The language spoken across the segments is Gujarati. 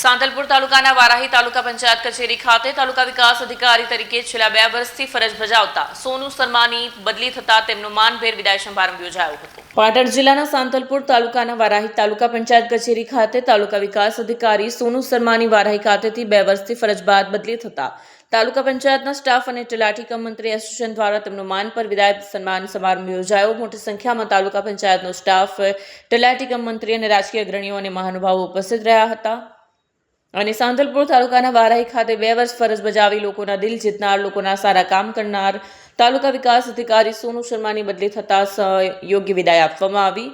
સાંતલપુર તાલુકાના વારાહી તાલુકા પંચાયત કચેરી ખાતે તાલુકા વિકાસ અધિકારી તરીકે છેલ્લા 2 વર્ષથી ફરજ બજાવતા સોનુ શર્માની બદલી થતા તેમનો માનભેર વિદાય સમારંભ યોજાયો હતો। પાટણ જિલ્લાના સાંતલપુર તાલુકાના વારાહી તાલુકા પંચાયત કચેરી ખાતે તાલુકા વિકાસ અધિકારી સોનુ શર્માની વારાહી ખાતેથી 2 વર્ષથી ફરજ બાદ બદલી થતા તાલુકા પંચાયતના સ્ટાફ અને તલાટી કમ મંત્રી એસોસિએશન દ્વારા તેમનો માન પર વિદાય સન્માન સમારંભ યોજાયો। મોટી સંખ્યામાં તાલુકા પંચાયતનો સ્ટાફ, તલાટી કમ મંત્રી અને રાજકીય અગ્રણીઓ અને મહાનુભાવો ઉપસ્થિત રહ્યા હતા અને સાંતલપુર તાલુકાના વારાહી ખાતે 2 વર્ષ ફરજ બજાવી લોકોના દિલ જીતનાર, લોકોના સારા કામ કરનાર તાલુકા વિકાસ અધિકારી સોનુ શર્માની બદલી થતા યોગ્ય વિદાય આપવામાં આવી।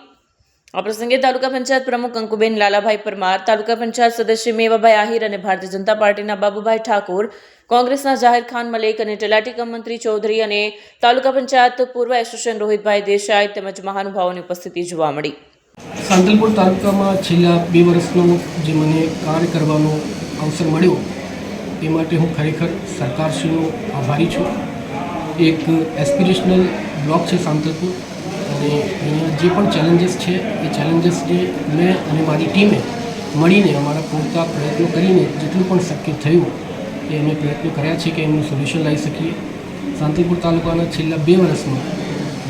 આ પ્રસંગે તાલુકા પંચાયત પ્રમુખ અંકુબેન લાલાભાઈ પરમાર, તાલુકા પંચાયત સદસ્ય મેવાભાઈ આહિર અને ભારતીય જનતા પાર્ટીના બાબુભાઈ ઠાકોર, કોંગ્રેસના જાહેર ખાન મલેક અને તલાટી કમ મંત્રી ચૌધરી અને તાલુકા પંચાયત પૂર્વ એસોસિએશન રોહિતભાઈ દેસાઈ તેમજ મહાનુભાવોની ઉપસ્થિતિ જોવા મળી। સાંતલપુર તાલુકામાં છેલ્લા 2 વર્ષનો જે મને કાર્ય કરવાનો અવસર મળ્યો એ માટે હું ખરેખર સરકારશ્રીનો આભારી છું। એક એસ્પિરેશનલ બ્લોક છે સાંતલપુર અને અહીંયા જે પણ ચેલેન્જીસ છે એ ચેલેન્જીસને મેં અને મારી ટીમે મળીને અમારા પૂરતા પ્રયત્નો કરીને જેટલું પણ શક્ય થયું એ અમે પ્રયત્નો કર્યા છે કે એમનું સોલ્યુશન લાવી શકીએ। સાંતલપુર તાલુકાના છેલ્લા 2 વર્ષમાં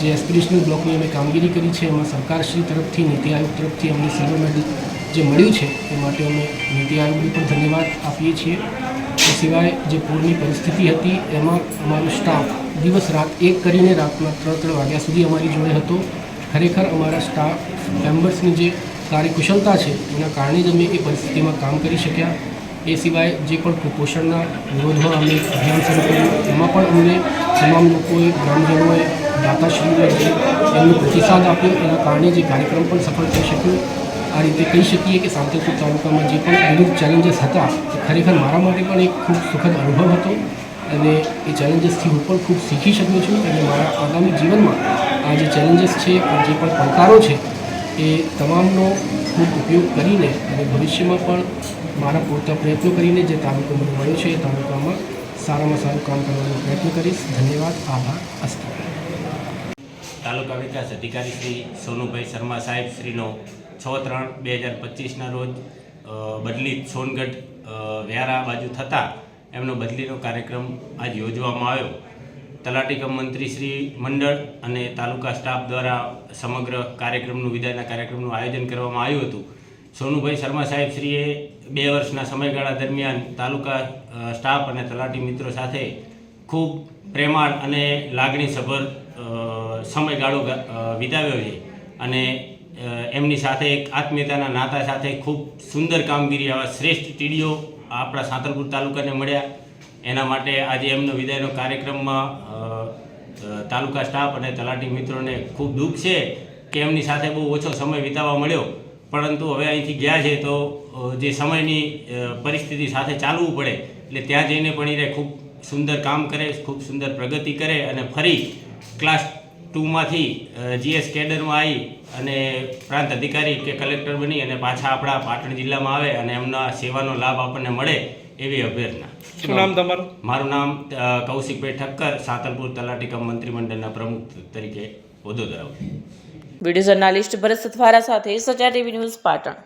જે એસ્પિરેશનલ બ્લોકની અમે કામગીરી કરી છે એમાં સરકારશ્રી તરફથી, નીતિ આયોગ તરફથી અમને સિલ્વર મેડલ જે મળ્યું છે એ માટે અમે નીતિ આયોગને પણ ધન્યવાદ આપીએ છીએ। એ સિવાય જે પૂરની પરિસ્થિતિ હતી એમાં અમારો સ્ટાફ દિવસ રાત એક કરીને રાતના 3 વાગ્યા સુધી અમારી જોડે હતો। ખરેખર અમારા સ્ટાફ મેમ્બર્સની જે કાર્યકુશળતા છે એના કારણે જ અમે એ પરિસ્થિતિમાં કામ કરી શક્યા। એ સિવાય જે પણ કુપોષણના વિરોધમાં અમે અભિયાન શરૂ કર્યું એમાં પણ અમને તમામ લોકોએ, ગ્રામજનોએ, દાતાશ્રીઓએ જે એમનો પ્રતિસાદ આપ્યો એના કારણે જે કાર્યક્રમ પણ સફળ થઈ શક્યો। આ રીતે કહી શકીએ કે સાંતલપુર તાલુકામાં જે પણ વિવિધ ચેલેન્જીસ હતા એ ખરેખર મારા માટે પણ એક ખૂબ સુખદ અનુભવ હતો અને એ ચેલેન્જીસથી હું પણ ખૂબ શીખી શક્યો છું અને મારા આગામી જીવનમાં આ જે ચેલેન્જીસ છે, આ જે પણ પડકારો છે એ તમામનો ખૂબ ઉપયોગ કરીને અને ભવિષ્યમાં પણ મારા પૂરતા પ્રયત્નો કરીને જે તાલુકો મને મળ્યો છે એ તાલુકામાં સારામાં સારું કામ કરવાનો પ્રયત્ન કરીશ। ધન્યવાદ, આભાર, અસ્તુ। તાલુકા વિકાસ અધિકારી શ્રી સોનુભાઈ શર્મા સાહેબ શ્રીનો 6/3/2025ના રોજ બદલી સોનગઢ વ્યારા બાજુ થતાં એમનો બદલીનો કાર્યક્રમ આજ યોજવામાં આવ્યો। તલાટી કમ મંત્રી શ્રી મંડળ અને તાલુકા સ્ટાફ દ્વારા સમગ્ર કાર્યક્રમનું, વિદાયના કાર્યક્રમનું આયોજન કરવામાં આવ્યું હતું। સોનુભાઈ શર્મા સાહેબ શ્રીએ 2 વર્ષના સમયગાળા દરમિયાન તાલુકા સ્ટાફ અને તલાટી મિત્રો સાથે ખૂબ પ્રેમાળ અને લાગણીસભર સમયગાળો વિતાવ્યો છે અને એમની સાથે એક આત્મીયતાના નાતા સાથે ખૂબ સુંદર કામગીરી, આવા શ્રેષ્ઠ ટીડીઓ આપણા સાંતલપુર તાલુકાને મળ્યા। એના માટે આજે એમનો વિદાયનો કાર્યક્રમમાં તાલુકા સ્ટાફ અને તલાટી મિત્રોને ખૂબ દુઃખ છે કે એમની સાથે બહુ ઓછો સમય વિતાવવા મળ્યો, પરંતુ હવે અહીંથી ગયા છે તો જે સમયની પરિસ્થિતિ સાથે ચાલવું પડે એટલે ત્યાં જઈને પણ એ ખૂબ સુંદર કામ કરે, ખૂબ સુંદર પ્રગતિ કરે અને ફરી ક્લાસ 2માંથી જીએસ કેડરમાં આવી અને પ્રાંત અધિકારી કે કલેક્ટર બની અને પાછા આપણા પાટણ જિલ્લામાં આવે અને એમના સેવાનો લાભ આપણને મળે એવી અભ્યર્થના। શું નામ તમારું? મારું નામ કૌશિકભાઈ ઠક્કર, સાંતલપુર તલાટી કમ મંત્રીમંડળના પ્રમુખ તરીકે હોદ્દો ધરાવું છું। વિડીયો જર્નાલિસ્ટ ભરત સથવારા સાથે સચ્ચા ટીવી ન્યૂઝ પાટણ।